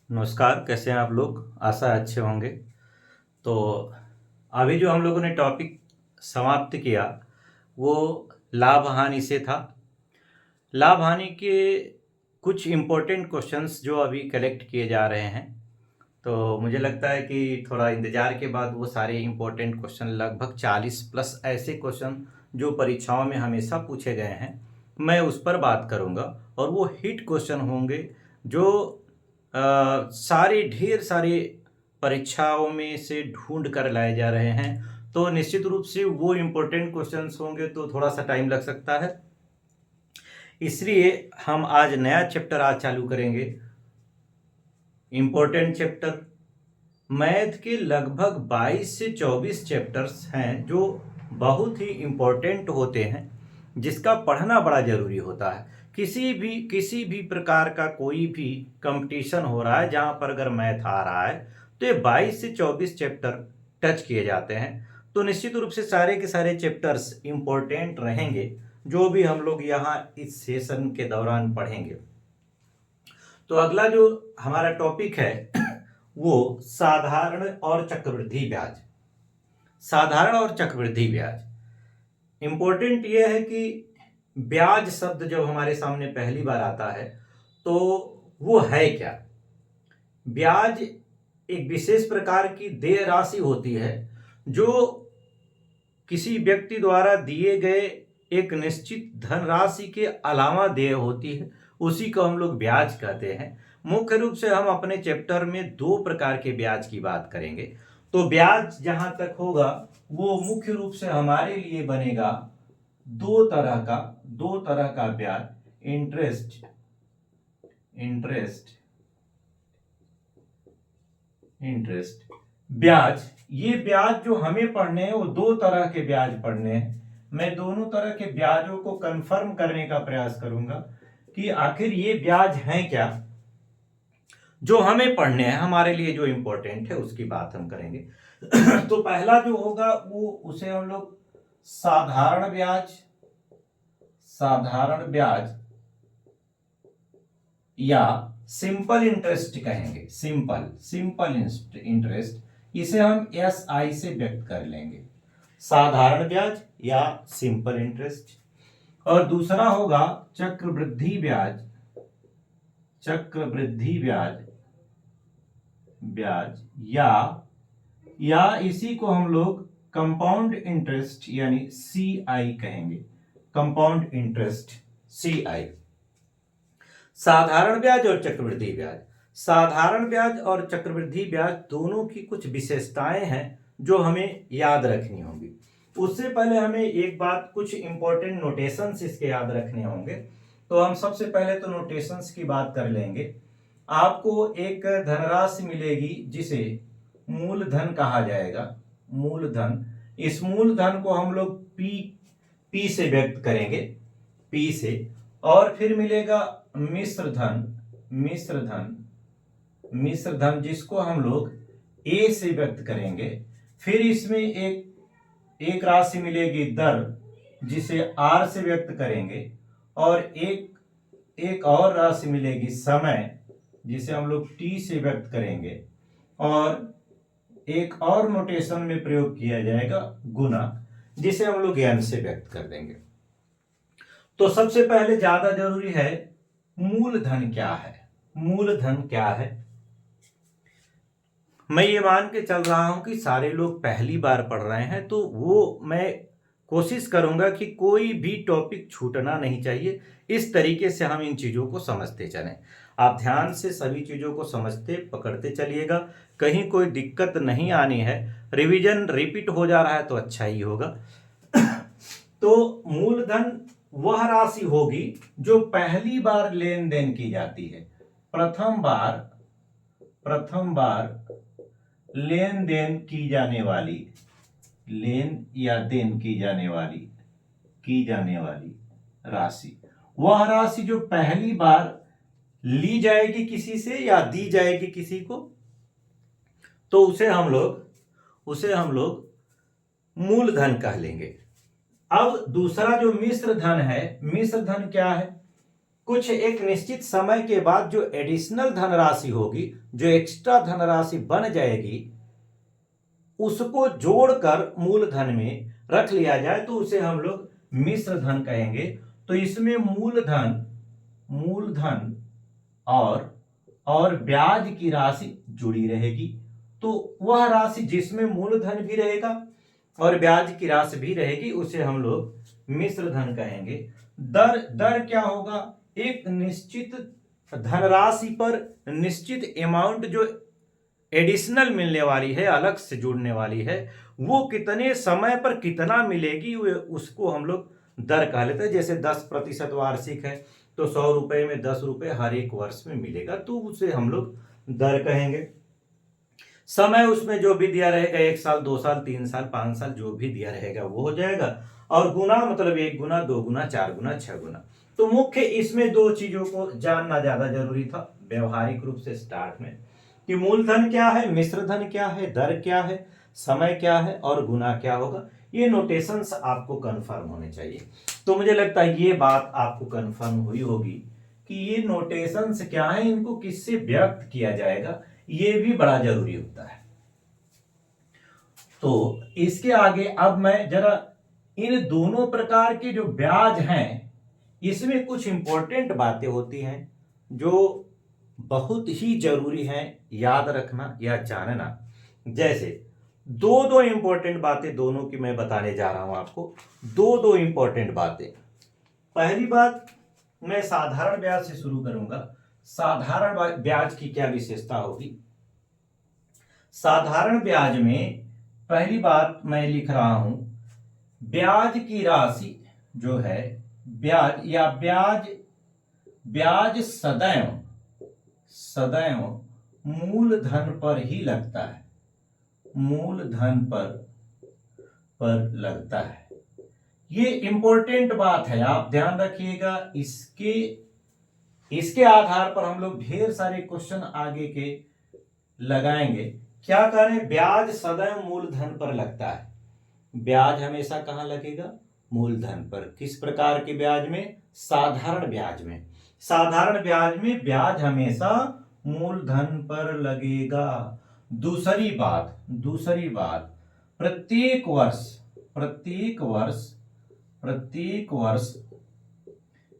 नमस्कार, कैसे हैं आप लोग? आशा है अच्छे होंगे। तो अभी जो हम लोगों ने टॉपिक समाप्त किया, वो लाभ हानि से था। लाभ हानि के कुछ इम्पोर्टेंट क्वेश्चंस जो अभी कलेक्ट किए जा रहे हैं, तो मुझे लगता है कि थोड़ा इंतज़ार के बाद वो सारे इम्पोर्टेंट क्वेश्चन, लगभग 40 प्लस ऐसे क्वेश्चन जो परीक्षाओं में हमेशा पूछे गए हैं, मैं उस पर बात करूँगा। और वो हिट क्वेश्चन होंगे जो सारे ढेर सारे परीक्षाओं में से ढूंढ कर लाए जा रहे हैं। तो निश्चित रूप से वो इम्पोर्टेंट क्वेश्चंस होंगे, तो थोड़ा सा टाइम लग सकता है। इसलिए हम आज नया चैप्टर आज चालू करेंगे, इम्पोर्टेंट चैप्टर। मैथ के लगभग 22 से 24 चैप्टर्स हैं जो बहुत ही इम्पोर्टेंट होते हैं, जिसका पढ़ना बड़ा ज़रूरी होता है। किसी भी प्रकार का कोई भी कंपटीशन हो रहा है जहाँ पर अगर मैथ आ रहा है, तो ये 22 से 24 चैप्टर टच किए जाते हैं। तो निश्चित रूप से सारे के सारे चैप्टर्स इम्पोर्टेंट रहेंगे, जो भी हम लोग यहाँ इस सेशन के दौरान पढ़ेंगे। तो अगला जो हमारा टॉपिक है वो साधारण और चक्रवृद्धि ब्याज। साधारण और चक्रवृद्धि ब्याज इंपॉर्टेंट ये है कि ब्याज शब्द जब हमारे सामने पहली बार आता है तो वो है क्या। ब्याज एक विशेष प्रकार की देय राशि होती है जो किसी व्यक्ति द्वारा दिए गए एक निश्चित धनराशि के अलावा देय होती है, उसी को हम लोग ब्याज कहते हैं। मुख्य रूप से हम अपने चैप्टर में दो प्रकार के ब्याज की बात करेंगे। तो ब्याज जहां तक होगा वो मुख्य रूप से हमारे लिए बनेगा दो तरह का ब्याज। इंटरेस्ट इंटरेस्ट इंटरेस्ट ब्याज। ये ब्याज जो हमें पढ़ने हैं वो दो तरह के ब्याज पढ़ने हैं। मैं दोनों तरह के ब्याजों को कंफर्म करने का प्रयास करूंगा कि आखिर ये ब्याज हैं क्या, जो हमें पढ़ने हैं, हमारे लिए जो इंपॉर्टेंट है उसकी बात हम करेंगे। तो पहला जो होगा वो उसे हम लोग साधारण ब्याज या सिंपल इंटरेस्ट कहेंगे। सिंपल इंटरेस्ट इसे हम SI से व्यक्त कर लेंगे, साधारण ब्याज या सिंपल इंटरेस्ट। और दूसरा होगा चक्रवृद्धि ब्याज या इसी को हम लोग कंपाउंड इंटरेस्ट यानी CI कहेंगे। Compound interest CI। साधारण ब्याज और चक्रवृद्धि ब्याज। साधारण ब्याज और चक्रवृद्धि ब्याज दोनों की कुछ विशेषताएं हैं जो हमें याद रखनी होंगी। उससे पहले हमें एक बात, कुछ इंपॉर्टेंट नोटेशंस इसके याद रखने होंगे। तो हम सबसे पहले तो नोटेशंस की बात कर लेंगे। आपको एक धनराशि मिलेगी जिसे मूलधन कहा जाएगा। मूलधन, इस मूलधन को हम लोग पी से व्यक्त करेंगे, पी से। और फिर मिलेगा मिश्र धन जिसको हम लोग ए से व्यक्त करेंगे। फिर इसमें एक राशि मिलेगी दर, जिसे आर से व्यक्त करेंगे। और एक और राशि मिलेगी समय, जिसे हम लोग टी से व्यक्त करेंगे। और एक और नोटेशन में प्रयोग किया जाएगा गुना, जिसे हम लोग एन से व्यक्त कर देंगे। तो सबसे पहले ज्यादा जरूरी है मूलधन क्या है। मूलधन क्या है, मैं ये मान के चल रहा हूं कि सारे लोग पहली बार पढ़ रहे हैं, तो वो मैं कोशिश करूंगा कि कोई भी टॉपिक छूटना नहीं चाहिए। इस तरीके से हम इन चीजों को समझते चलें। आप ध्यान से सभी चीजों को समझते पकड़ते चलिएगा, कहीं कोई दिक्कत नहीं आनी है। रिवीजन रिपीट हो जा रहा है तो अच्छा ही होगा। तो मूलधन वह राशि होगी जो पहली बार लेन देन की जाती है। प्रथम बार लेन देन की जाने वाली, लेन या देन की जाने वाली राशि, वह राशि जो पहली बार ली जाएगी किसी से या दी जाएगी किसी को, तो उसे हम लोग मूलधन कह लेंगे। अब दूसरा जो मिश्र धन है, मिश्र धन क्या है? कुछ एक निश्चित समय के बाद जो एडिशनल धनराशि होगी, जो एक्स्ट्रा धनराशि बन जाएगी, उसको जोड़कर मूलधन में रख लिया जाए तो उसे हम लोग मिश्र धन कहेंगे। तो इसमें मूलधन और ब्याज की राशि जुड़ी रहेगी। तो वह राशि जिसमें मूलधन भी रहेगा और ब्याज की राशि भी रहेगी उसे हम लोग मिश्र धन कहेंगे। दर क्या होगा? एक निश्चित धनराशि पर निश्चित अमाउंट जो एडिशनल मिलने वाली है, अलग से जुड़ने वाली है, वो कितने समय पर कितना मिलेगी उसको हम लोग दर कह लेते हैं। जैसे 10% वार्षिक है तो 100 रुपए में 10 रुपए हर एक वर्ष में मिलेगा, तो उसे हम लोग दर कहेंगे। समय उसमें जो भी दिया रहेगा, 1 साल 2 साल 3 साल 5 साल जो भी दिया रहेगा वो हो जाएगा। और गुना मतलब 1 गुना 2 गुना 4 गुना 6 गुना। तो मुख्य इसमें दो चीजों को जानना ज्यादा जरूरी था व्यवहारिक रूप से स्टार्ट में, कि मूलधन क्या है, मिश्र धन क्या है, दर क्या है, समय क्या है और गुना क्या होगा। ये नोटेशंस आपको कंफर्म होने चाहिए। तो मुझे लगता है ये बात आपको कंफर्म हुई होगी कि ये नोटेशंस क्या है, इनको किससे व्यक्त किया जाएगा, ये भी बड़ा जरूरी होता है। तो इसके आगे अब मैं जरा इन दोनों प्रकार के जो ब्याज हैं इसमें कुछ इंपॉर्टेंट बातें होती हैं जो बहुत ही जरूरी है याद रखना या जानना। जैसे दो इंपॉर्टेंट बातें दोनों की मैं बताने जा रहा हूं आपको। दो इंपॉर्टेंट बातें। पहली बात, मैं साधारण ब्याज से शुरू करूंगा। साधारण ब्याज की क्या विशेषता होगी? साधारण ब्याज में पहली बात मैं लिख रहा हूं, ब्याज की राशि जो है, ब्याज सदैव मूलधन पर ही लगता है, मूलधन पर लगता है। ये इंपॉर्टेंट बात है, आप ध्यान रखिएगा। इसके आधार पर हम लोग ढेर सारे क्वेश्चन आगे के लगाएंगे। क्या करें? ब्याज सदैव मूलधन पर लगता है। ब्याज हमेशा कहां लगेगा? मूलधन पर। किस प्रकार के ब्याज में? साधारण ब्याज में। साधारण ब्याज में ब्याज हमेशा मूलधन पर लगेगा। दूसरी बात, प्रत्येक वर्ष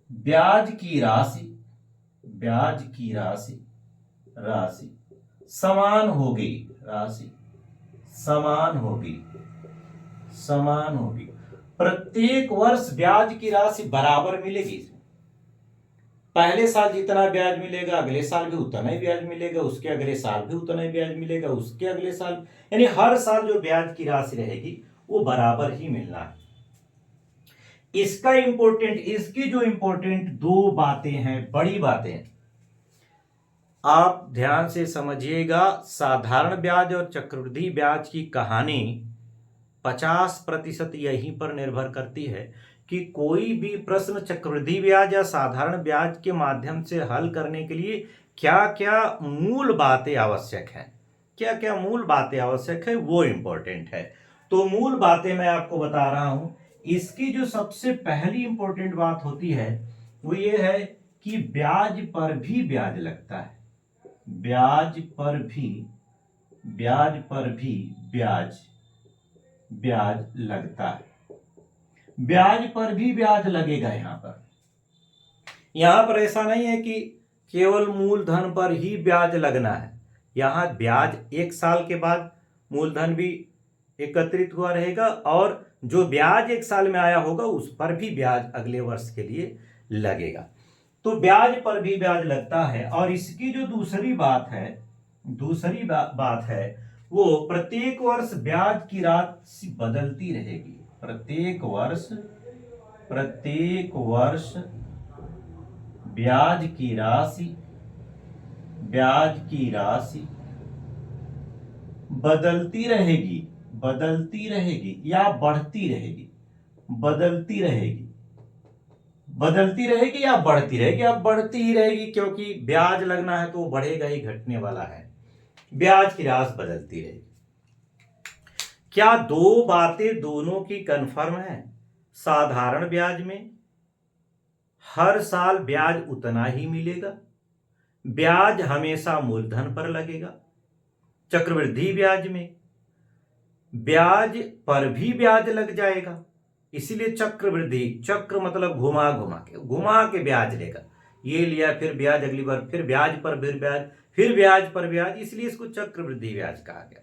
ब्याज की राशि समान होगी। प्रत्येक वर्ष ब्याज की राशि बराबर मिलेगी। पहले साल जितना ब्याज मिलेगा अगले साल भी उतना ही ब्याज मिलेगा, उसके अगले साल भी उतना ही ब्याज मिलेगा, उसके अगले साल, यानी हर साल जो ब्याज की राशि रहेगी वो बराबर ही मिलना है। इसकी जो इंपॉर्टेंट दो बातें हैं, बड़ी बातें, आप ध्यान से समझिएगा। साधारण ब्याज और चक्रवृद्धि ब्याज की कहानी 50% यहीं पर निर्भर करती है कि कोई भी प्रश्न चक्रवृद्धि ब्याज या साधारण ब्याज के माध्यम से हल करने के लिए क्या क्या मूल बातें आवश्यक है, वो इंपॉर्टेंट है। तो मूल बातें मैं आपको बता रहा हूं। इसकी जो सबसे पहली इंपॉर्टेंट बात होती है वो ये है कि ब्याज पर भी ब्याज लगता है। ब्याज पर भी ब्याज लगता है। ब्याज पर भी ब्याज लगेगा। यहां पर ऐसा नहीं है कि केवल मूलधन पर ही ब्याज लगना है। यहां ब्याज 1 साल के बाद मूलधन भी एकत्रित हुआ रहेगा और जो ब्याज 1 साल में आया होगा उस पर भी ब्याज अगले वर्ष के लिए लगेगा। तो ब्याज पर भी ब्याज लगता है। और इसकी जो दूसरी बात है वो प्रत्येक वर्ष ब्याज की राशि बदलती रहेगी। प्रत्येक वर्ष ब्याज की राशि बदलती रहेगी या बढ़ती रहेगी। या बढ़ती रहेगी। अब बढ़ती ही रहेगी क्योंकि ब्याज लगना है तो वो बढ़ेगा ही, घटने वाला है। ब्याज की राशि बदलती रहेगी। क्या दो बातें दोनों की कंफर्म है? साधारण ब्याज में हर साल ब्याज उतना ही मिलेगा, ब्याज हमेशा मूलधन पर लगेगा। चक्रवृद्धि ब्याज में ब्याज पर भी ब्याज लग जाएगा, इसीलिए चक्रवृद्धि, चक्र मतलब घुमा के ब्याज लेगा। ये लिया फिर ब्याज, अगली बार फिर ब्याज पर फिर ब्याज, फिर ब्याज पर ब्याज, इसलिए इसको चक्रवृद्धि ब्याज कहा गया।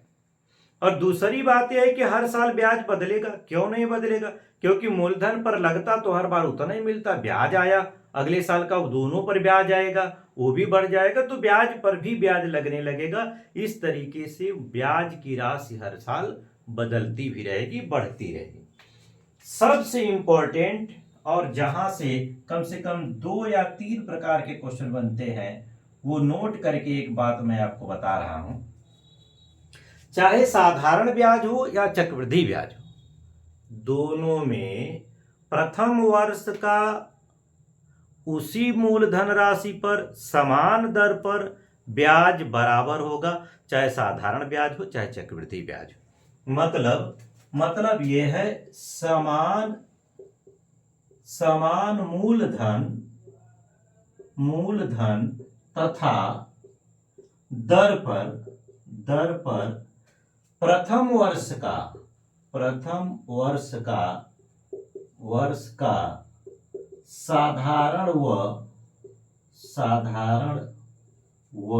और दूसरी बात यह है कि हर साल ब्याज बदलेगा। क्यों नहीं बदलेगा? क्योंकि मूलधन पर लगता तो हर बार उतना ही मिलता, ब्याज आया अगले साल का, दोनों पर ब्याज आएगा, वो भी बढ़ जाएगा, तो ब्याज पर भी ब्याज लगने लगेगा। इस तरीके से ब्याज की राशि हर साल बदलती भी रहेगी, बढ़ती रहेगी। सबसे इंपॉर्टेंट और जहां से कम 2 या 3 प्रकार के क्वेश्चन बनते हैं, वो नोट करके एक बात मैं आपको बता रहा हूं। चाहे साधारण ब्याज हो या चक्रवृद्धि ब्याज हो, दोनों में प्रथम वर्ष का उसी मूलधन राशि पर समान दर पर ब्याज बराबर होगा, चाहे साधारण ब्याज हो चाहे चक्रवृद्धि ब्याज हो। मतलब यह है समान मूलधन तथा दर पर प्रथम वर्ष का साधारण व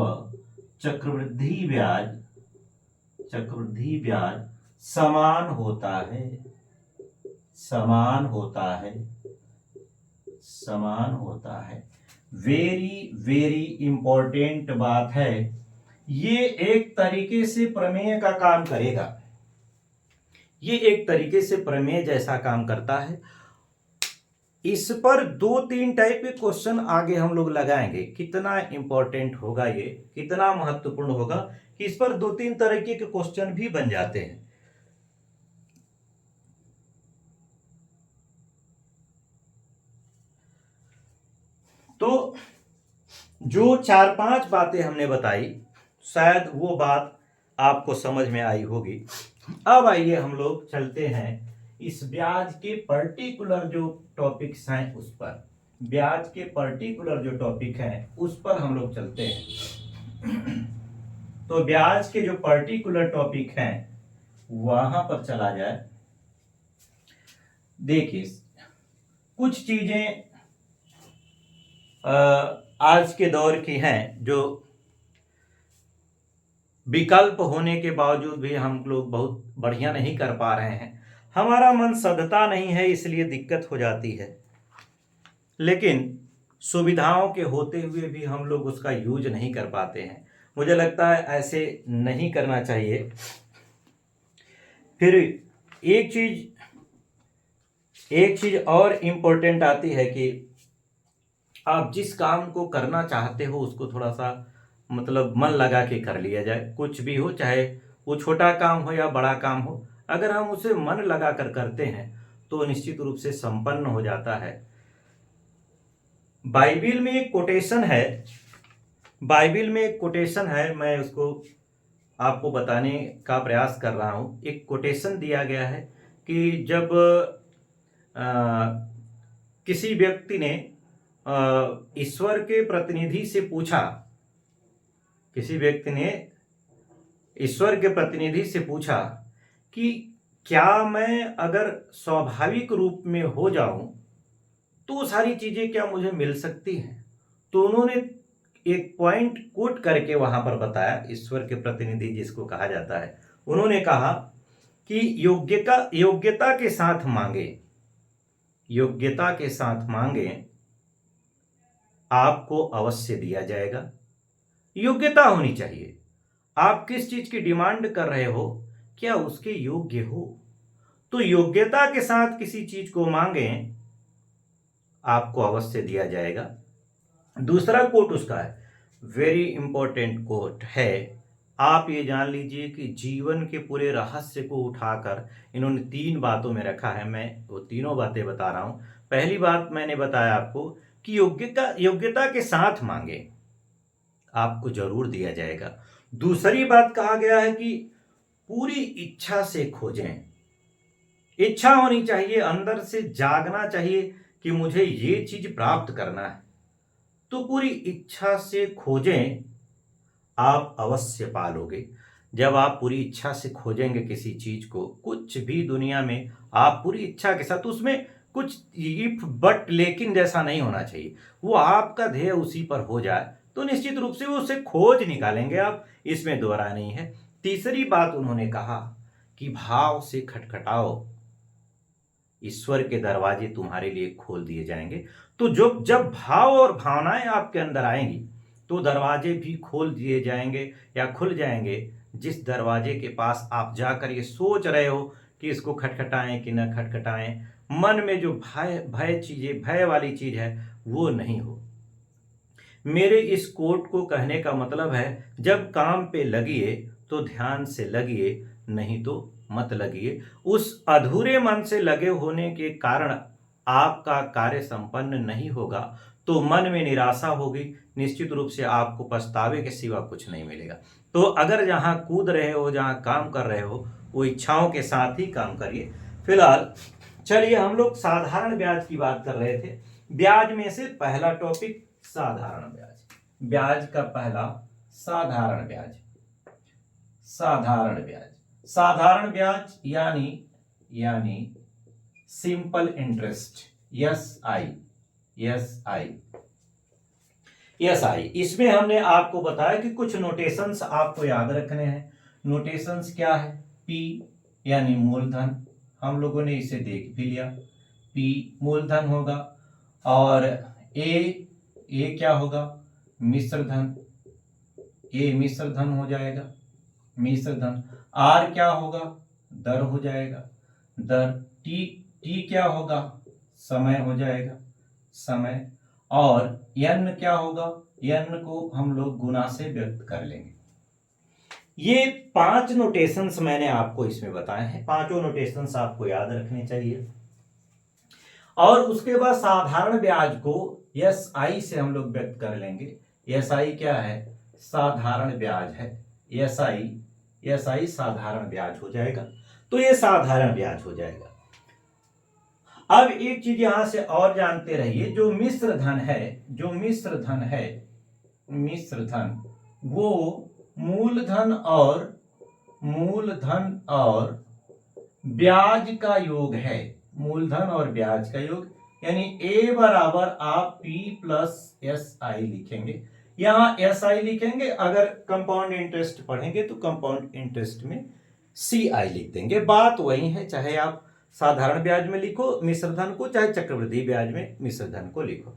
चक्रवृद्धि ब्याज समान होता है। वेरी इंपॉर्टेंट बात है। ये एक तरीके से प्रमेय का काम करेगा, ये एक तरीके से प्रमेय जैसा काम करता है। इस पर 2-3 टाइप के क्वेश्चन आगे हम लोग लगाएंगे। कितना इंपॉर्टेंट होगा, ये कितना महत्वपूर्ण होगा कि इस पर 2-3 तरीके के क्वेश्चन भी बन जाते हैं। तो जो 4-5 बातें हमने बताई, शायद वो बात आपको समझ में आई होगी। अब आइए हम लोग चलते हैं इस ब्याज के पर्टिकुलर जो टॉपिक्स हैं उस पर, ब्याज के पर्टिकुलर जो टॉपिक हैं उस पर हम लोग चलते हैं। तो ब्याज के जो पर्टिकुलर टॉपिक हैं वहां पर चला जाए। देखिए, कुछ चीजें आज के दौर की हैं जो विकल्प होने के बावजूद भी हम लोग बहुत बढ़िया नहीं कर पा रहे हैं। हमारा मन सधता नहीं है, इसलिए दिक्कत हो जाती है। लेकिन सुविधाओं के होते हुए भी हम लोग उसका यूज नहीं कर पाते हैं। मुझे लगता है ऐसे नहीं करना चाहिए। फिर एक चीज और इम्पोर्टेंट आती है कि आप जिस काम को करना चाहते हो उसको थोड़ा सा मतलब मन लगा के कर लिया जाए। कुछ भी हो, चाहे वो छोटा काम हो या बड़ा काम हो, अगर हम उसे मन लगा कर करते हैं तो निश्चित रूप से संपन्न हो जाता है। बाइबिल में एक कोटेशन है, मैं उसको आपको बताने का प्रयास कर रहा हूं। एक कोटेशन दिया गया है कि जब किसी व्यक्ति ने ईश्वर के प्रतिनिधि से पूछा कि क्या मैं अगर स्वाभाविक रूप में हो जाऊं तो सारी चीजें क्या मुझे मिल सकती हैं? तो उन्होंने एक पॉइंट कोट करके वहां पर बताया, ईश्वर के प्रतिनिधि जिसको कहा जाता है, उन्होंने कहा कि योग्यता के साथ मांगे आपको अवश्य दिया जाएगा। योग्यता होनी चाहिए। आप किस चीज की डिमांड कर रहे हो, क्या उसके योग्य हो? तो योग्यता के साथ किसी चीज को मांगे, आपको अवश्य दिया जाएगा। दूसरा कोट उसका है, वेरी इंपॉर्टेंट कोट है। आप ये जान लीजिए कि जीवन के पूरे रहस्य को उठाकर इन्होंने 3 बातों में रखा है। मैं वो तीनों बातें बता रहा हूं। पहली बात मैंने बताया आपको कि योग्यता के साथ मांगे, आपको जरूर दिया जाएगा। दूसरी बात कहा गया है कि पूरी इच्छा से खोजें। इच्छा होनी चाहिए, अंदर से जागना चाहिए कि मुझे ये चीज प्राप्त करना है, तो पूरी इच्छा से खोजें, आप अवश्य पालोगे। जब आप पूरी इच्छा से खोजेंगे किसी चीज को, कुछ भी दुनिया में आप पूरी इच्छा के साथ, उसमें कुछ इफ बट लेकिन जैसा नहीं होना चाहिए, वो आपका ध्येय उसी पर हो जाए तो निश्चित रूप से उसे खोज निकालेंगे आप, इसमें दो राय नहीं है। तीसरी बात उन्होंने कहा कि भाव से खटखटाओ, ईश्वर के दरवाजे तुम्हारे लिए खोल दिए जाएंगे। तो जब भाव और भावनाएं आपके अंदर आएंगी तो दरवाजे भी खोल दिए जाएंगे या खुल जाएंगे। जिस दरवाजे के पास आप जाकर ये सोच रहे हो कि इसको खटखटाएं कि न खटखटाएं, मन में जो भय भय चीजें, भय वाली चीज है, वो नहीं हो। मेरे इस कोट को कहने का मतलब है, जब काम पे लगिए तो ध्यान से लगिए, नहीं तो मत लगिए। उस अधूरे मन से लगे होने के कारण आपका कार्य संपन्न नहीं होगा तो मन में निराशा होगी, निश्चित रूप से आपको पछतावे के सिवा कुछ नहीं मिलेगा। तो अगर जहां कूद रहे हो, जहां काम कर रहे हो, वो इच्छाओं के साथ ही काम करिए। फिलहाल चलिए, हम लोग साधारण ब्याज की बात कर रहे थे। ब्याज में से पहला टॉपिक साधारण ब्याज। ब्याज का पहला साधारण ब्याज। साधारण ब्याज, साधारण ब्याज यानी सिंपल इंटरेस्ट, एस आई। इसमें हमने आपको बताया कि कुछ नोटेशंस आपको याद रखने हैं। नोटेशंस क्या है? पी यानी मूलधन, हम लोगों ने इसे देख भी लिया, पी मूलधन होगा। और ए क्या होगा? मिश्र धन, ए मिश्र धन हो जाएगा, मिश्र धन। आर क्या होगा? दर हो जाएगा, दर। टी क्या होगा? समय हो जाएगा, समय। और यन क्या होगा? यन को हम लोग गुना से व्यक्त कर लेंगे। ये 5 नोटेशंस मैंने आपको इसमें बताए हैं, पांचों नोटेशंस आपको याद रखने चाहिए। और उसके बाद साधारण ब्याज को एस आई से हम लोग व्यक्त कर लेंगे। एस आई क्या है? साधारण ब्याज है। एस आई साधारण ब्याज हो जाएगा। तो ये साधारण ब्याज हो जाएगा। अब एक चीज यहां से और जानते रहिए, जो मिश्र धन है, मिश्र धन वो मूलधन और ब्याज का योग है, मूलधन और ब्याज का योग। यानी ए बराबर आप पी प्लस एस आई लिखेंगे, यहां एस आई लिखेंगे। अगर कंपाउंड इंटरेस्ट पढ़ेंगे तो कंपाउंड इंटरेस्ट में सी आई लिख देंगे। बात वही है, चाहे आप साधारण ब्याज में लिखो मिश्र धन को, चाहे चक्रवृद्धि ब्याज में मिश्र धन को लिखो।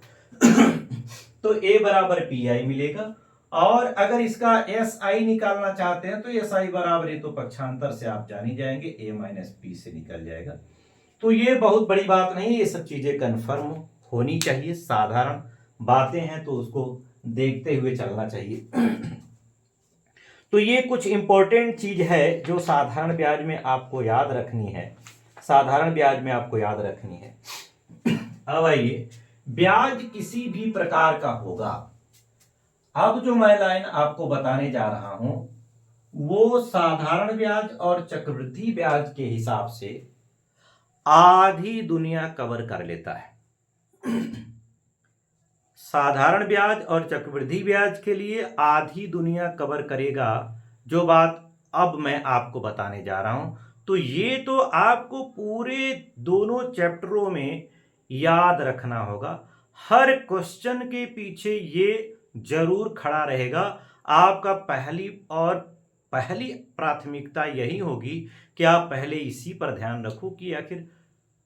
तो ए बराबर पी आई मिलेगा। और अगर इसका एस आई निकालना चाहते हैं तो एस आई बराबर, ये तो पक्षांतर से आप जान ही जाएंगे, ए माइनस पी से निकल जाएगा। तो ये बहुत बड़ी बात नहीं, ये सब चीजें कन्फर्म होनी चाहिए। साधारण बातें हैं तो उसको देखते हुए चलना चाहिए। तो ये कुछ इंपॉर्टेंट चीज है जो साधारण ब्याज में आपको याद रखनी है, साधारण ब्याज में आपको याद रखनी है। अब आइए, ब्याज किसी भी प्रकार का होगा। अब जो मैं लाइन आपको बताने जा रहा हूं वो साधारण ब्याज और चक्रवृद्धि ब्याज के हिसाब से आधी दुनिया कवर कर लेता है। साधारण ब्याज और चक्रवृद्धि ब्याज के लिए आधी दुनिया कवर करेगा। जो बात अब मैं आपको बताने जा रहा हूं, तो ये तो आपको पूरे दोनों चैप्टरों में याद रखना होगा। हर क्वेश्चन के पीछे ये जरूर खड़ा रहेगा। आपका पहली प्राथमिकता यही होगी कि आप पहले इसी पर ध्यान रखो कि आखिर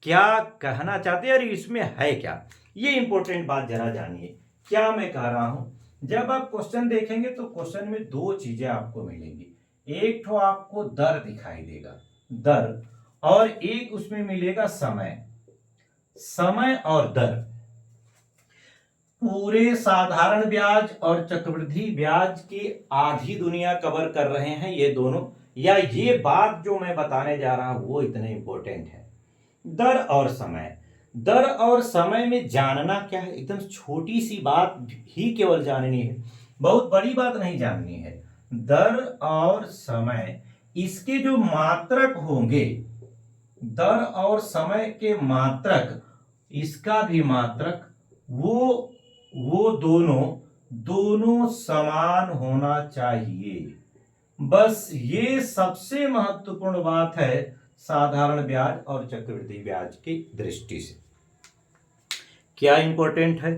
क्या कहना चाहते हैं और इसमें है क्या। ये इंपॉर्टेंट बात जरा जानिए, क्या मैं कह रहा हूं। जब आप क्वेश्चन देखेंगे तो क्वेश्चन में दो चीजें आपको मिलेंगी। एक तो आपको दर दिखाई देगा, दर, और एक उसमें मिलेगा समय, समय और दर। पूरे साधारण ब्याज और चक्रवृद्धि ब्याज की आधी दुनिया कवर कर रहे हैं ये दोनों, या ये बात जो मैं बताने जा रहा हूं वो इतने इंपॉर्टेंट है। दर और समय, दर और समय में जानना क्या है, एकदम छोटी सी बात ही केवल जाननी है, बहुत बड़ी बात नहीं जाननी है। दर और समय, इसके जो मात्रक होंगे, दर और समय के मात्रक इसका भी मात्रक वो दोनों समान होना चाहिए। बस ये सबसे महत्वपूर्ण बात है साधारण ब्याज और चक्रवृद्धि ब्याज की दृष्टि से। क्या इंपॉर्टेंट है?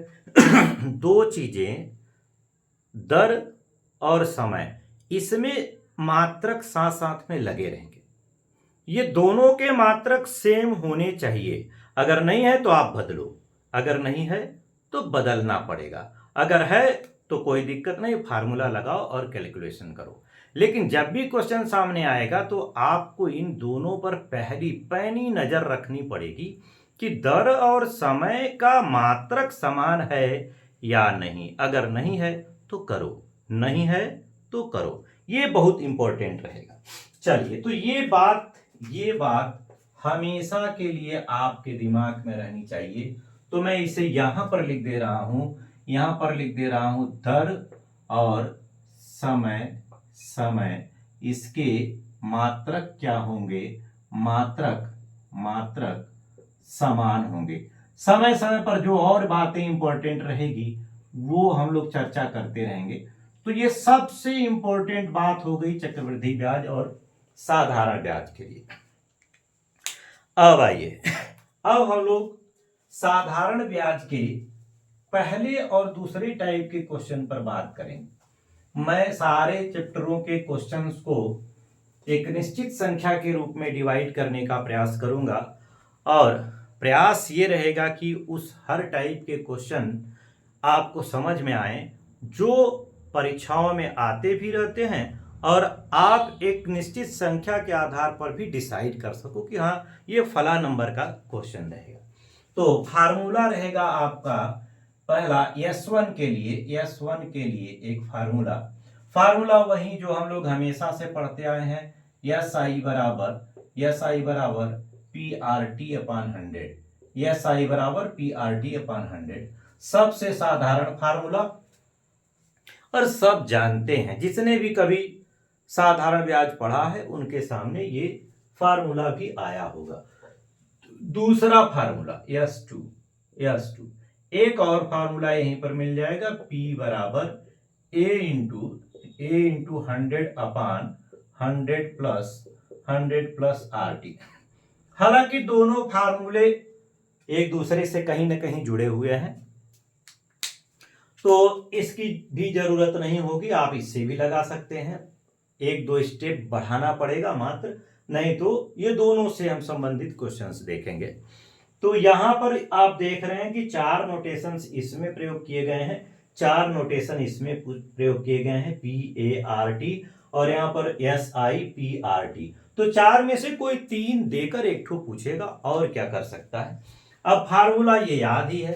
दो चीजें, दर और समय, इसमें मात्रक साथ साथ में लगे रहेंगे। ये दोनों के मात्रक सेम होने चाहिए। अगर नहीं है तो आप बदलो, अगर नहीं है तो बदलना पड़ेगा। अगर है तो कोई दिक्कत नहीं, फार्मूला लगाओ और कैलकुलेशन करो। लेकिन जब भी क्वेश्चन सामने आएगा तो आपको इन दोनों पर पहली पैनी नजर रखनी पड़ेगी कि दर और समय का मात्रक समान है या नहीं। अगर नहीं है तो करो, नहीं है तो करो। ये बहुत इंपॉर्टेंट रहेगा। चलिए, तो ये बात हमेशा के लिए आपके दिमाग में रहनी चाहिए। तो मैं इसे यहां पर लिख दे रहा हूं, दर और समय इसके मात्रक क्या होंगे? मात्रक समान होंगे। समय समय पर जो और बातें इंपॉर्टेंट रहेगी वो हम लोग चर्चा करते रहेंगे। तो ये सबसे इंपॉर्टेंट बात हो गई चक्रवृद्धि ब्याज और साधारण ब्याज के लिए। अब आइए, अब हम लोग साधारण ब्याज के पहले और दूसरे टाइप के क्वेश्चन पर बात करेंगे। मैं सारे चैप्टरों के क्वेश्चंस को एक निश्चित संख्या के रूप में डिवाइड करने का प्रयास करूंगा और प्रयास ये रहेगा कि उस हर टाइप के क्वेश्चन आपको समझ में आए जो परीक्षाओं में आते भी रहते हैं और आप एक निश्चित संख्या के आधार पर भी डिसाइड कर सको कि हाँ, ये फला नंबर का क्वेश्चन रहेगा। तो फार्मूला रहेगा आपका पहला S1 के लिए एक फार्मूला वही जो हम लोग हमेशा से पढ़ते आए हैं, SI बराबर PRT अपॉन 100, SI बराबर PRT अपॉन 100। सबसे साधारण फार्मूला और सब जानते हैं, जिसने भी कभी साधारण ब्याज पढ़ा है उनके सामने ये फार्मूला भी आया होगा। दूसरा फार्मूला S2, एक और फार्मूला यहीं पर मिल जाएगा, P बराबर A into 100 upon 100 plus RT। हालांकि दोनों फार्मूले एक दूसरे से कहीं ना कहीं जुड़े हुए हैं, तो इसकी भी जरूरत नहीं होगी, आप इससे भी लगा सकते हैं। एक दो स्टेप बढ़ाना पड़ेगा मात्र, नहीं तो ये दोनों से हम संबंधित क्वेश्चंस देखेंगे। तो यहां पर आप देख रहे हैं कि चार नोटेशंस इसमें प्रयोग किए गए हैं, चार नोटेशन इसमें प्रयोग किए गए हैं, PART और यहां पर SIPRT। तो चार में से कोई तीन देकर एक ठो पूछेगा और क्या कर सकता है। अब फार्मूला ये याद ही है,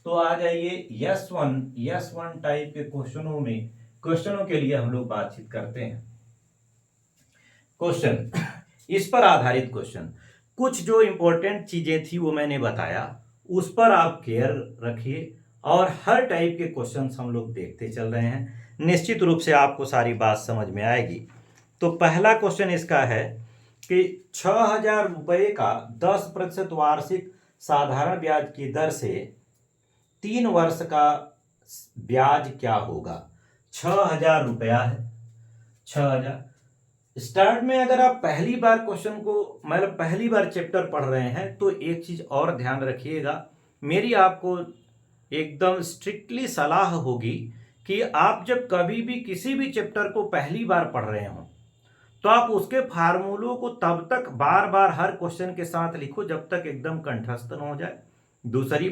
तो आ जाइए S1 टाइप के क्वेश्चनों के लिए हम लोग बातचीत करते हैं। क्वेश्चन, इस पर आधारित क्वेश्चन, कुछ जो इंपॉर्टेंट चीजें थी वो मैंने बताया, उस पर आप केयर रखिए और हर टाइप के क्वेश्चंस हम लोग देखते चल रहे हैं, निश्चित रूप से आपको सारी बात समझ में आएगी। तो पहला क्वेश्चन इसका है कि 6,000 रुपये का 10% वार्षिक साधारण ब्याज की दर से 3 वर्ष का ब्याज क्या होगा। 6,000 रुपया है, 6,000। स्टार्ट में अगर आप पहली बार क्वेश्चन को मतलब पहली बार चैप्टर पढ़ रहे हैं तो एक चीज और ध्यान रखिएगा, मेरी आपको एकदम स्ट्रिक्टली सलाह होगी कि आप जब कभी भी किसी भी चैप्टर को पहली बार पढ़ रहे हो तो आप उसके फार्मूलों को तब तक बार बार हर क्वेश्चन के साथ लिखो जब तक एकदम कंठस्थ न हो जाए। दूसरी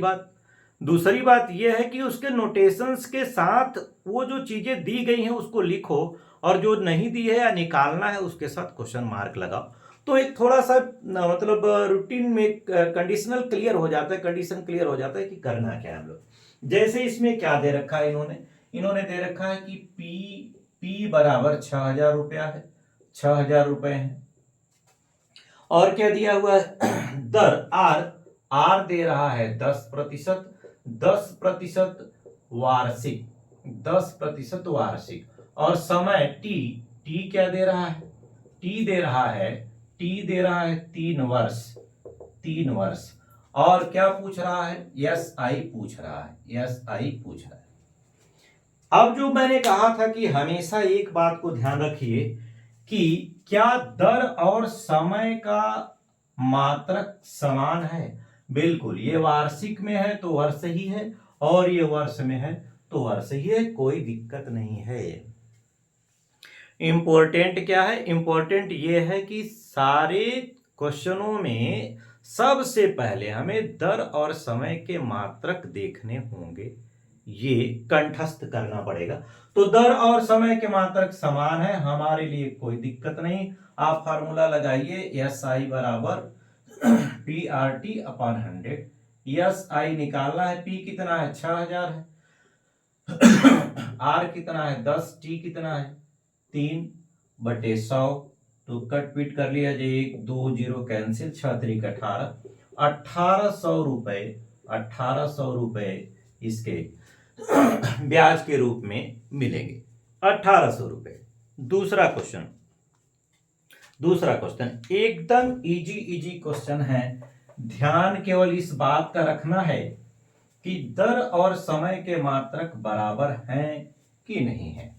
बात यह है कि उसके नोटेशंस के साथ वो जो चीजें दी गई हैं उसको लिखो और जो नहीं दी है या निकालना है उसके साथ क्वेश्चन मार्क लगाओ। तो एक थोड़ा सा मतलब रूटीन में कंडीशन क्लियर हो जाता है कि करना क्या है हम लोग। जैसे इसमें क्या दे रखा है, इन्होंने दे रखा है कि पी बराबर 6,000 रुपया है, 6,000 रुपए हैं। और क्या दिया हुआ है, दर आर दे रहा है 10%, 10% वार्षिक, 10% वार्षिक। और समय टी क्या दे रहा है, टी दे रहा है 3 वर्ष, 3 वर्ष। और क्या पूछ रहा है, एस आई पूछ रहा है, एस आई पूछ रहा है। अब जो मैंने कहा था कि हमेशा एक बात को ध्यान रखिए कि क्या दर और समय का मात्रक समान है। बिल्कुल, ये वार्षिक में है तो वर्ष ही है, और ये वर्ष में है तो वर्ष ही है, कोई दिक्कत नहीं है। इंपॉर्टेंट क्या है, इंपॉर्टेंट ये है कि सारे क्वेश्चनों में सबसे पहले हमें दर और समय के मात्रक देखने होंगे, ये कंठस्थ करना पड़ेगा। तो दर और समय के मात्रक समान है, हमारे लिए कोई दिक्कत नहीं। आप फार्मूला लगाइए, एस आई बराबर P R T upon 100। S I निकालना है, पी कितना है 6000 है, आर कितना है 10, टी कितना है 3/100। तो कट पीट कर लिया जाए, 1 2 0 कैंसिल, 6 3 18, 1800 रुपए, 1800 रुपए इसके ब्याज के रूप में मिलेंगे, 1800 रुपए। दूसरा क्वेश्चन, दूसरा क्वेश्चन एकदम इजी इजी क्वेश्चन है। ध्यान केवल इस बात का रखना है कि दर और समय के मात्रक बराबर हैं कि नहीं है।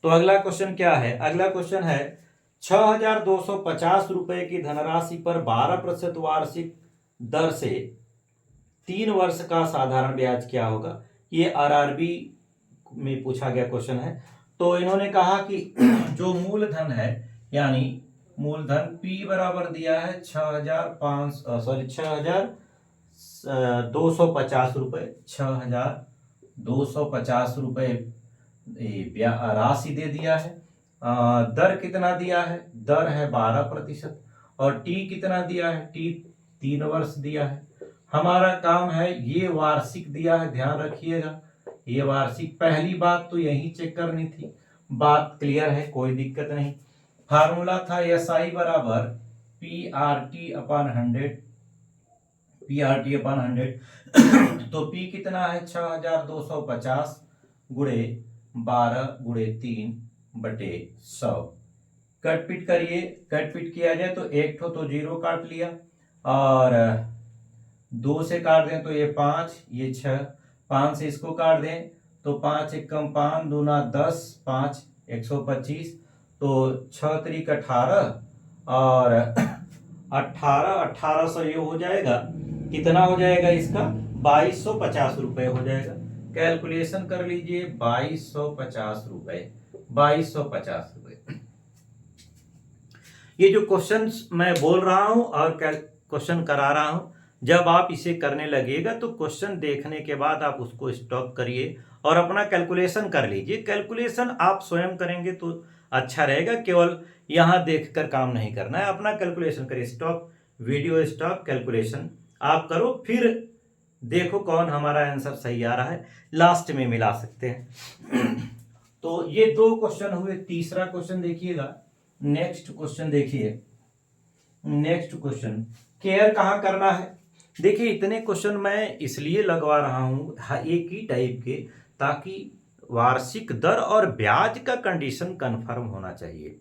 तो अगला क्वेश्चन क्या है, अगला क्वेश्चन है 6250 रुपए की धनराशि पर 12% वार्षिक दर से 3 वर्ष का साधारण ब्याज क्या होगा। ये आरआरबी में पूछा गया क्वेश्चन है। तो इन्होंने कहा कि जो मूलधन है, यानी मूलधन P बराबर दिया है 6250 रुपए, 6250 रुपए राशि दे दिया है। दर कितना दिया है, दर है 12%, और टी कितना दिया है, टी 3 वर्ष दिया है। हमारा काम है, ये वार्षिक दिया है, ध्यान रखिएगा, ये वार्षिक। पहली बात तो यही चेक करनी थी, बात क्लियर है, कोई दिक्कत नहीं। फार्मूला था एस आई बराबर P R T upon 100, P R T upon 100। तो पी कितना है 6250 गुणे 12 गुणे 3/100। कट पिट करिए, कट पिट किया जाए तो एक तो 0 काट लिया, और 2 से काट दें तो ये 5, ये 6, 5 से इसको काट दें तो 5 1 कम 5 दूना 10, 5 125, तो 6 3 18, और 1800 ये हो जाएगा, कितना हो जाएगा इसका 2250 रुपए हो जाएगा। कैलकुलेशन कर लीजिए, 2250 रुपए, 2250 रुपए। ये जो क्वेश्चन मैं बोल रहा हूं और क्वेश्चन करा रहा हूं, जब आप इसे करने लगेगा तो क्वेश्चन देखने के बाद आप उसको स्टॉप करिए और अपना कैलकुलेशन कर लीजिए। कैलकुलेशन आप स्वयं करेंगे तो अच्छा रहेगा, केवल यहां देखकर काम नहीं करना है, अपना कैलकुलेशन करिए। स्टॉप वीडियो, स्टॉप, कैलकुलेशन आप करो, फिर देखो कौन हमारा आंसर सही आ रहा है, लास्ट में मिला सकते हैं। तो ये 2 क्वेश्चन हुए। तीसरा क्वेश्चन देखिएगा, नेक्स्ट क्वेश्चन देखिए, नेक्स्ट क्वेश्चन केयर कहाँ करना है। देखिए, इतने क्वेश्चन मैं इसलिए लगवा रहा हूं एक ही टाइप के, ताकि वार्षिक दर और ब्याज का कंडीशन कंफर्म होना चाहिए।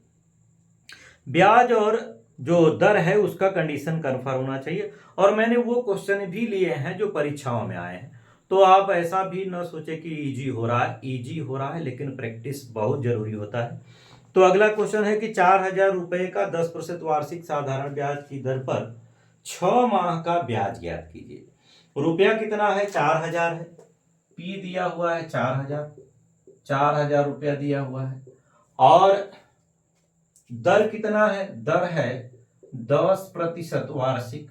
ब्याज और जो दर है उसका कंडीशन कंफर्म होना चाहिए। और मैंने वो क्वेश्चन भी लिए हैं जो परीक्षाओं में आए हैं, तो आप ऐसा भी न सोचे कि इजी हो रहा है। इजी हो रहा है, लेकिन प्रैक्टिस बहुत जरूरी होता है। तो अगला क्वेश्चन है कि 4000 रुपए का 10% वार्षिक साधारण ब्याज की दर पर 6 माह का ब्याज ज्ञात कीजिए। रुपया कितना है 4000 है, पी दिया हुआ है 4000 रुपया दिया हुआ है, और दर कितना है, दर है 10% वार्षिक,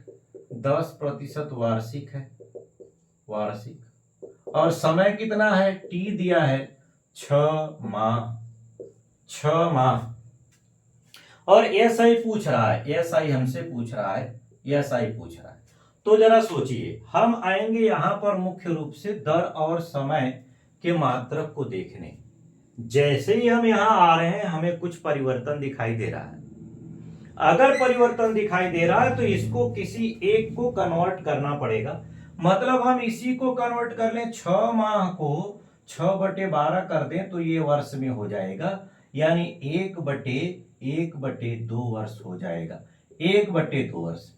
10% वार्षिक है, वार्षिक। और समय कितना है, टी दिया है 6 माह, 6 माह। और एस आई पूछ रहा है, एस आई हमसे पूछ रहा है, एस आई पूछ रहा है। तो जरा सोचिए, हम आएंगे यहां पर मुख्य रूप से दर और समय के मात्रक को देखने। जैसे ही हम यहां आ रहे हैं हमें कुछ परिवर्तन दिखाई दे रहा है। अगर परिवर्तन दिखाई दे रहा है तो इसको किसी एक को कन्वर्ट करना पड़ेगा। मतलब हम इसी को कन्वर्ट कर लें, 6 माह को 6/12 कर दें तो ये वर्ष में हो जाएगा, यानी 1/2 वर्ष हो जाएगा, 1/2 वर्ष।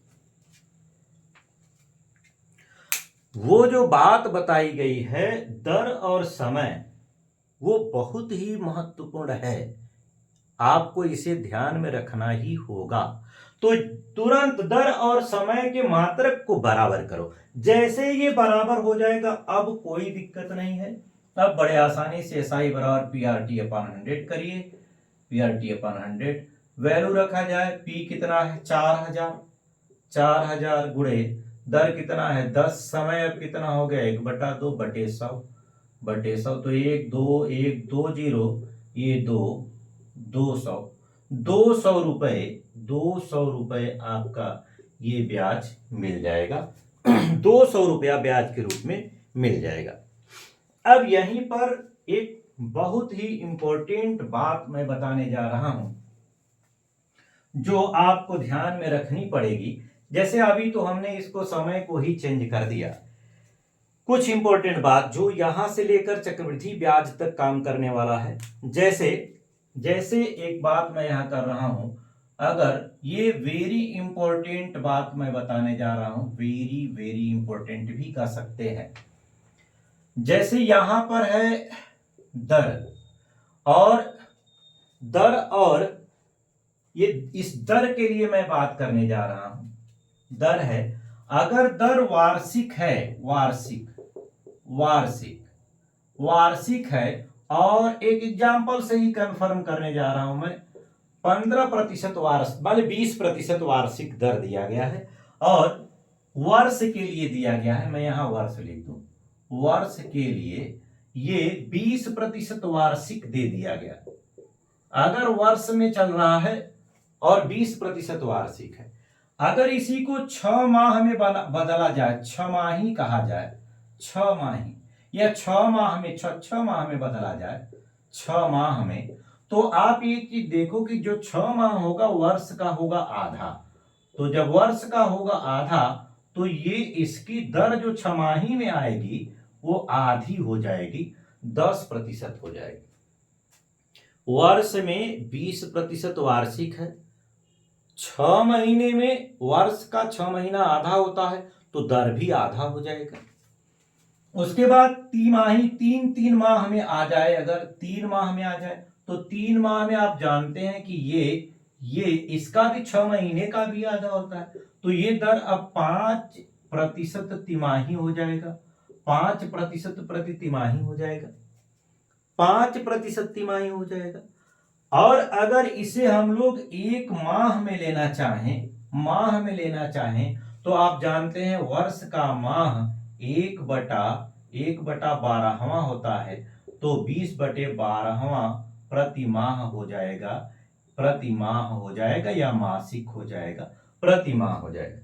वो जो बात बताई गई है दर और समय, वो बहुत ही महत्वपूर्ण है। आपको इसे ध्यान में रखना ही होगा। तो तुरंत दर और समय के मात्रक को बराबर करो। जैसे ये बराबर हो जाएगा, अब कोई दिक्कत नहीं है। अब बड़े आसानी से एसआई बराबर पी आर टी अपन 100 करिए। पी आर टी अपन 100 वैल्यू रखा जाए, पी कितना है 4000, 4000 गुणे दर कितना है 10, समय अब कितना हो गया 1/2 बटे 100, बटे 100 तो 1 2 ये 200, 200 रुपए, 200 रुपए आपका ये ब्याज मिल जाएगा। 200 रुपया ब्याज के रूप में मिल जाएगा। अब यहीं पर एक बहुत ही इंपॉर्टेंट बात मैं बताने जा रहा हूं जो आपको ध्यान में रखनी पड़ेगी। जैसे अभी तो हमने इसको समय को ही चेंज कर दिया। कुछ इंपॉर्टेंट बात जो यहां से लेकर चक्रवृद्धि ब्याज तक काम करने वाला है। जैसे जैसे एक बात मैं यहां कर रहा हूं, अगर ये वेरी इंपॉर्टेंट बात मैं बताने जा रहा हूं, वेरी वेरी इंपॉर्टेंट भी कह सकते हैं। जैसे यहां पर है दर, और दर और ये इस दर के लिए मैं बात करने जा रहा हूं। दर है, अगर दर वार्षिक है, वार्षिक वार्षिक वार्षिक है, और एक एग्जांपल से ही कंफर्म करने जा रहा हूं मैं, 15% वार्षिक माने 20% वार्षिक दर दिया गया है, और वर्ष के लिए दिया गया है, मैं यहां वर्ष लिख दूं, वर्ष के लिए ये 20% वार्षिक दे दिया गया। अगर वर्ष में चल रहा है और 20% वार्षिक है, अगर इसी को 6 माह में बदला जाए, 6 माही कहा जाए, 6 माही या 6 माह में, 6 माह में बदला जाए, 6 माह में, तो आप ये चीज देखो कि जो 6 माह होगा वर्ष का होगा आधा। तो जब वर्ष का होगा आधा, तो ये इसकी दर जो छमाही में आएगी वो आधी हो जाएगी, 10% हो जाएगी। वर्ष में 20% वार्षिक है, 6 महीने में वर्ष का 6 महीना आधा होता है, तो दर भी आधा हो जाएगा। उसके बाद तिमाही, 3 माह में आ जाए, अगर 3 माह में आ जाए, तो 3 माह में आप जानते हैं कि ये इसका भी 6 महीने का भी आधा होता है, तो ये दर अब 5% तिमाही हो जाएगा, 5% प्रति तिमाही हो जाएगा, 5% तिमाही हो जाएगा। और अगर इसे हम लोग 1 माह में लेना चाहें, माह में लेना चाहें, तो आप जानते हैं वर्ष का माह 1/12वां होता है, तो 20/12वां प्रति माह हो जाएगा, प्रति माह हो जाएगा या मासिक हो जाएगा, प्रति माह हो जाएगा।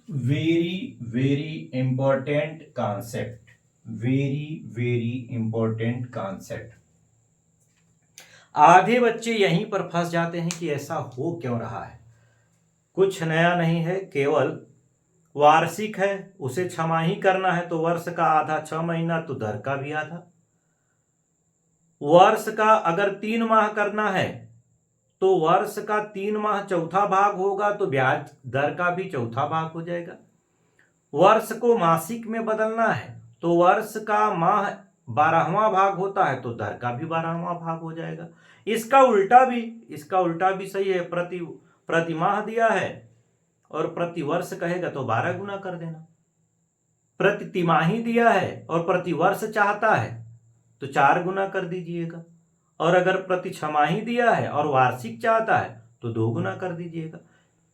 Very very important concept, very very important concept. आधे बच्चे यहीं पर फंस जाते हैं कि ऐसा हो क्यों रहा है। कुछ नया नहीं है, केवल वार्षिक है, उसे छमाही करना है, तो वर्ष का आधा 6 महीना, तो दर का भी आधा। वर्ष का अगर 3 माह करना है, तो वर्ष का 3 माह चौथा भाग होगा, तो ब्याज दर का भी चौथा भाग हो जाएगा। वर्ष को मासिक में बदलना है, तो वर्ष का माह 12वां भाग होता है, तो दर का भी 12वां भाग हो जाएगा। इसका उल्टा भी सही है। प्रति माह दिया है और प्रति वर्ष कहेगा तो 12 गुना कर देना। प्रति तिमाही दिया है और प्रति वर्ष चाहता है तो 4 गुना कर दीजिएगा, और अगर प्रति छमाही दिया है और वार्षिक चाहता है तो 2 गुना कर दीजिएगा।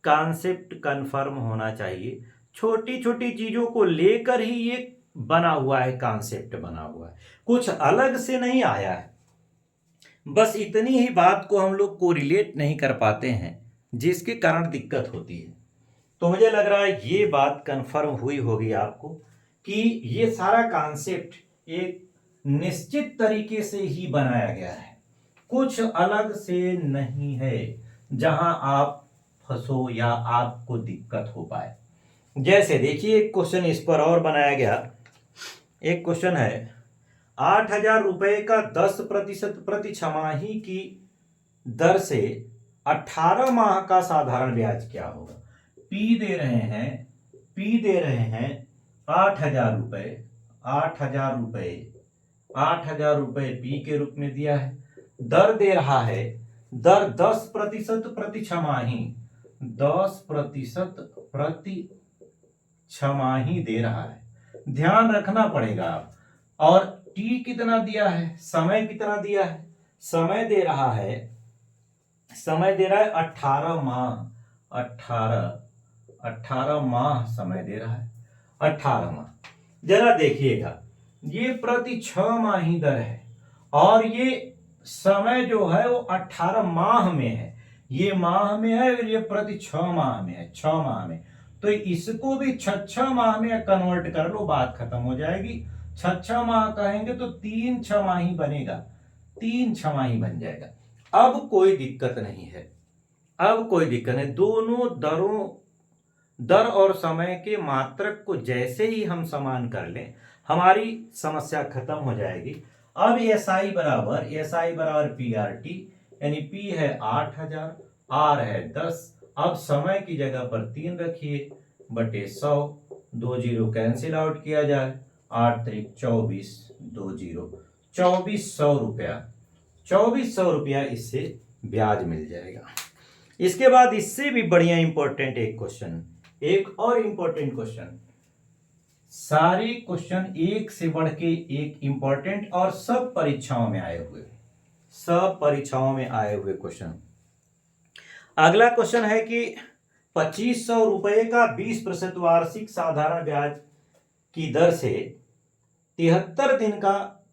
कॉन्सेप्ट कंफर्म होना चाहिए। छोटी छोटी चीजों को लेकर ही ये बना हुआ है, कॉन्सेप्ट बना हुआ है, कुछ अलग से नहीं आया है। बस इतनी ही बात को हम लोग को रिलेट नहीं कर पाते हैं, जिसके कारण दिक्कत होती है। तो मुझे लग रहा है ये बात कंफर्म हुई होगी आपको कि ये सारा कॉन्सेप्ट एक निश्चित तरीके से ही बनाया गया है, कुछ अलग से नहीं है जहां आप फंसो या आपको दिक्कत हो पाए। जैसे देखिए एक क्वेश्चन इस पर और बनाया गया। एक क्वेश्चन है 8,000 रुपए का 10% प्रति छमाही की दर से 18 माह का साधारण ब्याज क्या होगा। पी दे रहे हैं 8,000 रुपये, 8,000 रुपये, 8,000 रुपये पी के रूप में दिया है। दर दे रहा है, दर 10% प्रति छमाही, 10% प्रति छमाही दे रहा है। ध्यान रखना पड़ेगा आप। और टी कितना दिया है, समय कितना दिया है, समय दे रहा है, समय दे रहा है 18 माह, 18 माह समय दे रहा है, 18 माह। जरा देखिएगा, ये प्रति 6 माही दर है और ये समय जो है वो 18 माह में है। ये माह में है और ये प्रति 6 माह में है, 6 माह में। तो इसको भी 6 माह में कन्वर्ट कर लो, बात खत्म हो जाएगी। 6 माह कहेंगे तो 3 छमाही बनेगा, 3 छमाही बन जाएगा। अब कोई दिक्कत नहीं है, अब कोई दिक्कत नहीं। दोनों दर और समय के मात्रक को जैसे ही हम समान कर लें, हमारी समस्या खत्म हो जाएगी। अब एसआई बराबर पी आर टी, यानी पी है 8,000, आर है 10। अब समय की जगह पर 3 रखिए बटे 100, 2 जीरो कैंसिल आउट किया जाए, 8 त्रिक 24, 2 जीरो 2400 रुपया, 2400 रुपया इससे ब्याज मिल जाएगा। इसके बाद इससे भी बढ़िया इंपॉर्टेंट एक क्वेश्चन, एक और इंपॉर्टेंट क्वेश्चन। सारे क्वेश्चन एक से बढ़ के एक इंपॉर्टेंट और सब परीक्षाओं में आए हुए, सब परीक्षाओं में आए हुए क्वेश्चन। अगला क्वेश्चन है कि 2500 रुपये का 20% वार्षिक साधारण ब्याज की दर से 73 दिन का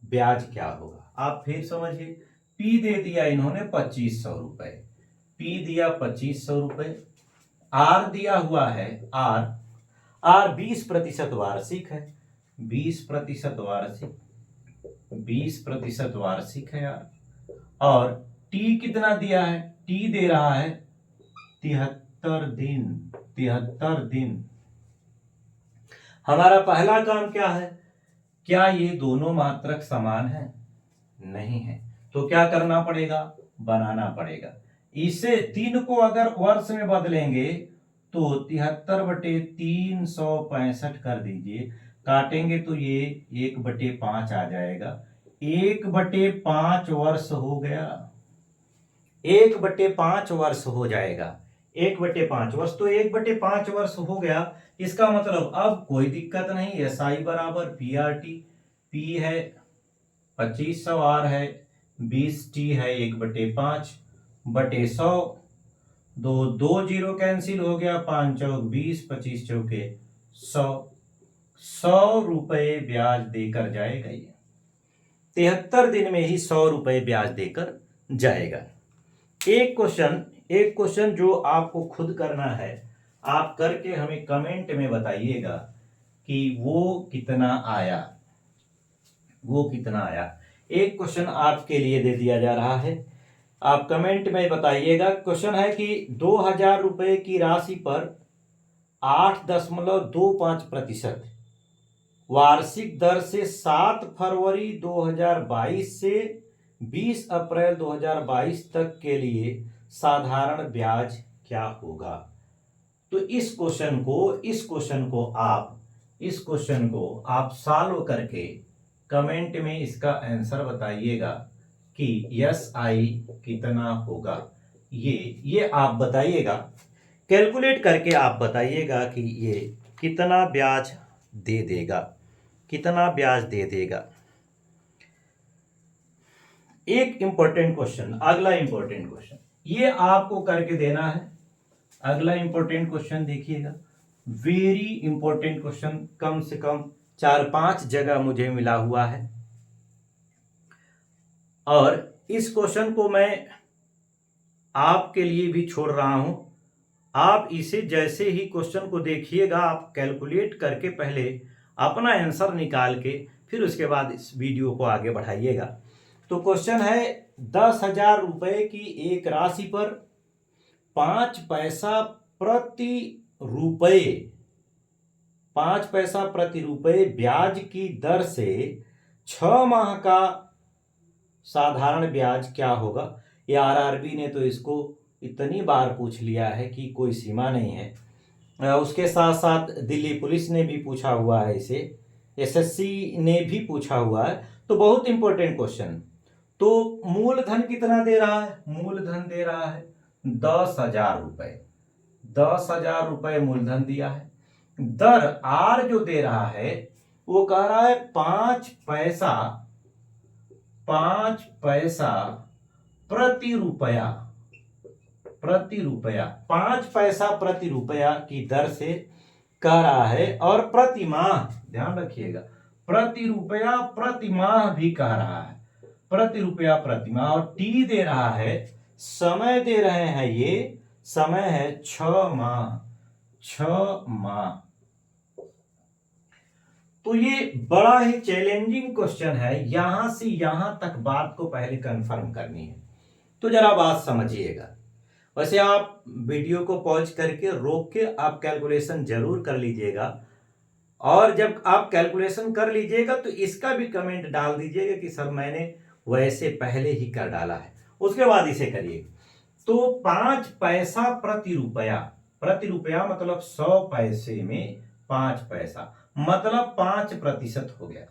ब्याज क्या होगा। आप फिर समझिए, पी दे दिया इन्होंने 2500 रुपये, पी दिया 2500 रुपये, आर दिया हुआ है, आर 20% वार्षिक है, 20% वार्षिक, 20% वार्षिक है यार। और टी कितना दिया है, टी दे रहा है 73 दिन, 73 दिन। हमारा पहला काम क्या है, क्या ये दोनों मात्रक समान है, नहीं है, तो क्या करना पड़ेगा, बनाना पड़ेगा। इसे 3 को अगर वर्ष में बदलेंगे तो 73/365 कर दीजिए, काटेंगे तो ये 1/5 आ जाएगा। 1/5 वर्ष हो गया, 1/5 वर्ष हो जाएगा, 1/5 वर्ष। तो 1/5 वर्ष हो गया। इसका मतलब अब कोई दिक्कत नहीं, एसआई बराबर पी आर टी, पी है 2500, आर है 20, टी है 1/5 बटे 100, 2 जीरो कैंसिल हो गया, 5 चौक 20, 25 चौके 100, 100 रुपये ब्याज देकर जाएगा ये। 73 दिन में ही 100 रुपये ब्याज देकर जाएगा। एक क्वेश्चन जो आपको खुद करना है, आप करके हमें कमेंट में बताइएगा कि वो कितना आया, वो कितना आया। एक क्वेश्चन आपके लिए दे दिया जा रहा है, आप कमेंट में बताइएगा। क्वेश्चन है कि 2000 रुपये की राशि पर 8.25% वार्षिक दर से 7 फरवरी 2022 से 20 अप्रैल 2022 तक के लिए साधारण ब्याज क्या होगा। तो इस क्वेश्चन को आप सॉल्व करके कमेंट में इसका आंसर बताइएगा कि यस आई कितना होगा। ये आप बताइएगा, कैलकुलेट करके आप बताइएगा कि ये कितना ब्याज दे देगा, कितना ब्याज दे देगा। एक इंपॉर्टेंट क्वेश्चन, अगला इंपॉर्टेंट क्वेश्चन, ये आपको करके देना है। अगला इंपॉर्टेंट क्वेश्चन देखिएगा, वेरी इंपॉर्टेंट क्वेश्चन, कम से कम 4-5 जगह मुझे मिला हुआ है। और इस क्वेश्चन को मैं आपके लिए भी छोड़ रहा हूं। आप इसे जैसे ही क्वेश्चन को देखिएगा, आप कैलकुलेट करके पहले अपना आंसर निकाल के फिर उसके बाद इस वीडियो को आगे बढ़ाइएगा। तो क्वेश्चन है 10,000 रुपये की एक राशि पर 5 पैसा प्रति रुपये, 5 पैसा प्रति रुपये ब्याज की दर से 6 माह का साधारण ब्याज क्या होगा। ये आरआरबी ने तो इसको इतनी बार पूछ लिया है कि कोई सीमा नहीं है। उसके साथ साथ दिल्ली पुलिस ने भी पूछा हुआ है इसे, एसएससी ने भी पूछा हुआ है, तो बहुत इंपॉर्टेंट क्वेश्चन। तो मूलधन कितना दे रहा है? मूलधन दे रहा है 10,000 रुपए। 10,000 रुपए मूलधन दिया है। दर आर जो दे रहा है वो कह रहा है 5 पैसा, 5 पैसा प्रति रुपया, प्रति रुपया, 5 पैसा प्रति रुपया की दर से कह रहा है। और प्रति माह, ध्यान रखिएगा, प्रति रुपया प्रति माह भी कह रहा है, प्रति रुपया प्रति माह। और टी दे रहा है, समय दे रहे हैं, ये समय है 6 माह, 6 माह। तो ये बड़ा ही चैलेंजिंग क्वेश्चन है, यहां से यहां तक बात को पहले कंफर्म करनी है। तो जरा बात समझिएगा। वैसे आप वीडियो को पॉज करके रोक के आप कैलकुलेशन जरूर कर लीजिएगा, और जब आप कैलकुलेशन कर लीजिएगा तो इसका भी कमेंट डाल दीजिएगा कि सर मैंने वैसे पहले ही कर डाला है, उसके बाद इसे करिए। तो 5 पैसा प्रति रुपया, प्रति रुपया मतलब 100 पैसे में 5 पैसा, मतलब 5% हो गया,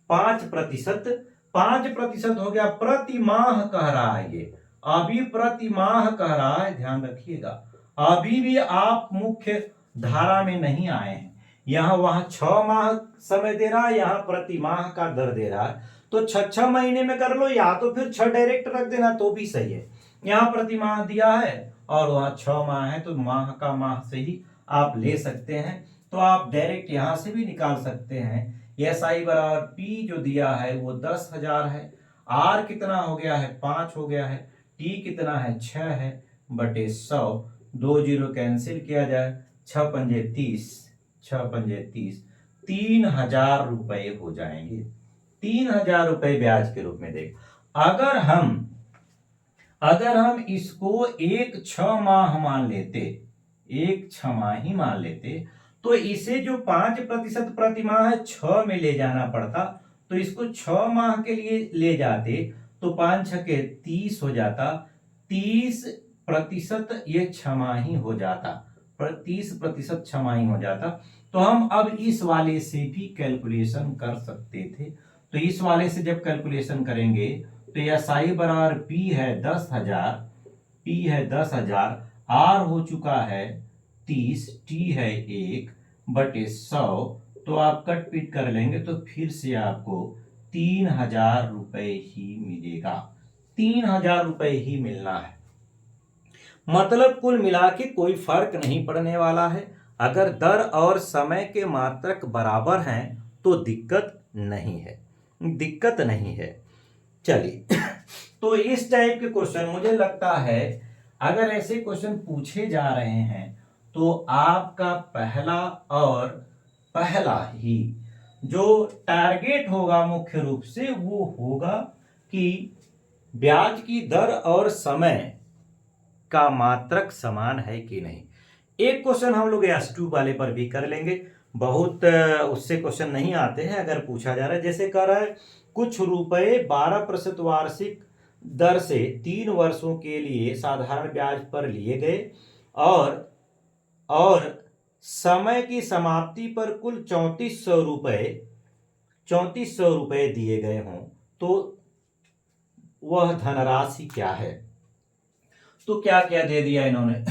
5%, 5% हो गया। प्रति माह कह रहा है ये, अभी प्रति माह कह रहा है, ध्यान रखिएगा। अभी भी आप मुख्य धारा में नहीं आए हैं, यहां वहां 6 माह समय दे रहा है, यहां प्रति माह का दर दे रहा है। तो 6 महीने में कर लो, या तो फिर 6 डायरेक्ट रख देना तो भी सही है। यहां प्रति माह दिया है और वहां 6 माह है, तो माह का माह से ही आप ले सकते हैं। तो आप डायरेक्ट यहां से भी निकाल सकते हैं। एस आई बराबर पी जो दिया है वो 10,000 है, आर कितना हो गया है 5 हो गया है, टी कितना है 6 है बटे 100, 2 जीरो कैंसिल किया जाए, 6 पंजे 30, 6 पंजे 30, 3,000 रुपए हो जाएंगे। 3,000 रुपए ब्याज के रूप में देख। अगर हम इसको एक 6 माह मान लेते, एक 6 माह ही मान लेते, तो इसे जो 5% प्रति माह है 6 में ले जाना पड़ता। तो इसको 6 माह के लिए ले जाते तो 5 छके 30 हो जाता, 30% ये छमाही हो जाता, 30% छमाही हो जाता। तो हम अब इस वाले से भी कैलकुलेशन कर सकते थे। तो इस वाले से जब कैलकुलेशन करेंगे तो एस आई बराबर पी है 10,000, पी है 10,000, आर हो चुका है 30, टी है 1 बटे 100। तो आप कट पीट कर लेंगे तो फिर से आपको 3,000 रुपए ही मिलेगा, 3,000 रुपए ही मिलना है। मतलब कुल मिला के कोई फर्क नहीं पड़ने वाला है। अगर दर और समय के मात्रक बराबर हैं तो दिक्कत नहीं है, दिक्कत नहीं है। चलिए तो इस टाइप के क्वेश्चन मुझे लगता है अगर ऐसे क्वेश्चन पूछे जा रहे हैं तो आपका पहला ही जो टारगेट होगा मुख्य रूप से वो होगा कि ब्याज की दर और समय का मात्रक समान है कि नहीं। एक क्वेश्चन हम लोग S2 वाले पर भी कर लेंगे, बहुत उससे क्वेश्चन नहीं आते हैं अगर पूछा जा रहा है। जैसे कह रहा है कुछ रुपए 12% वार्षिक दर से 3 वर्षों के लिए साधारण ब्याज पर लिए गए और समय की समाप्ति पर कुल 3400 रुपए दिए गए हों, तो वह धनराशि क्या है। तो क्या क्या दे दिया इन्होंने,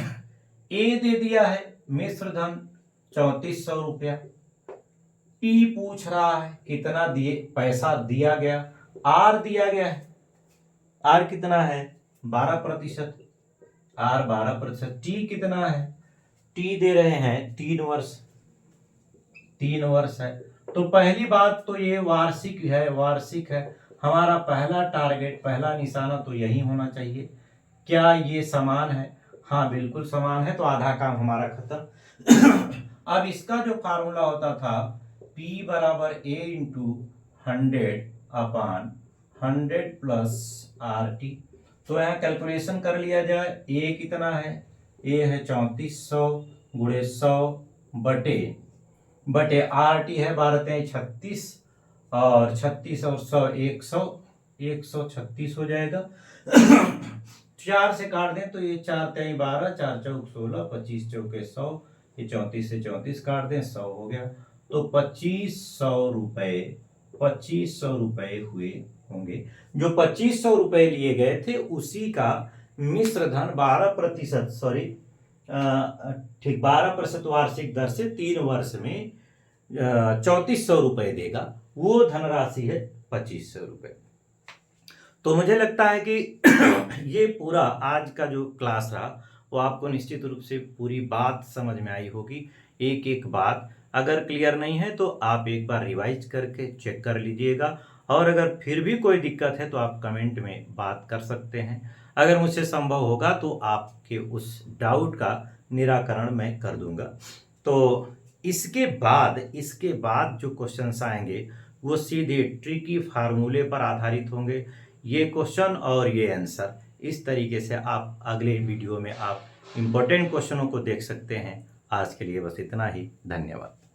ए दे दिया है मिश्र धन 3400 रुपया, पी पूछ रहा है कितना दिए पैसा दिया गया, आर दिया गया है, आर कितना है 12%, आर 12%, टी कितना है, टी दे रहे हैं 3 वर्ष, 3 वर्ष है। तो पहली बात तो ये वार्षिक है, वार्षिक है हमारा पहला टारगेट, पहला निशाना तो यही होना चाहिए। क्या ये समान है, हाँ बिल्कुल समान है, तो आधा काम हमारा खत्म। अब इसका जो फार्मूला होता था P बराबर A इंटू 100/100 प्लस RT, तो यहाँ कैलकुलेशन कर लिया जाए। A कितना है, A है 3400 गुणे 100 बटे RT है 12×36 और 36 और 100 136 हो जाएगा। 4 से काट दें तो ये 4×3 12, 4×4 16, 25×4 100, ये 34 से 34 काट दें, 100 हो गया। तो 2500 रुपये हुए होंगे। जो 2500 रुपये लिए गए थे उसी का मिश्र धन 12% सॉरी ठीक 12% वार्षिक दर से 3 वर्ष में 3400 रुपये देगा। वो धनराशि है 2500 रुपये। तो मुझे लगता है कि ये पूरा आज का जो क्लास रहा वो आपको निश्चित रूप से पूरी बात समझ में आई होगी। एक एक बात अगर क्लियर नहीं है तो आप एक बार रिवाइज करके चेक कर लीजिएगा, और अगर फिर भी कोई दिक्कत है तो आप कमेंट में बात कर सकते हैं। अगर मुझसे संभव होगा तो आपके उस डाउट का निराकरण मैं कर दूंगा। तो इसके बाद जो क्वेश्चंस आएंगे वो सीधे ट्रिकी फार्मूले पर आधारित होंगे। ये क्वेश्चन और ये आंसर इस तरीके से आप अगले वीडियो में आप इम्पोर्टेंट क्वेश्चनों को देख सकते हैं। आज के लिए बस इतना ही, धन्यवाद।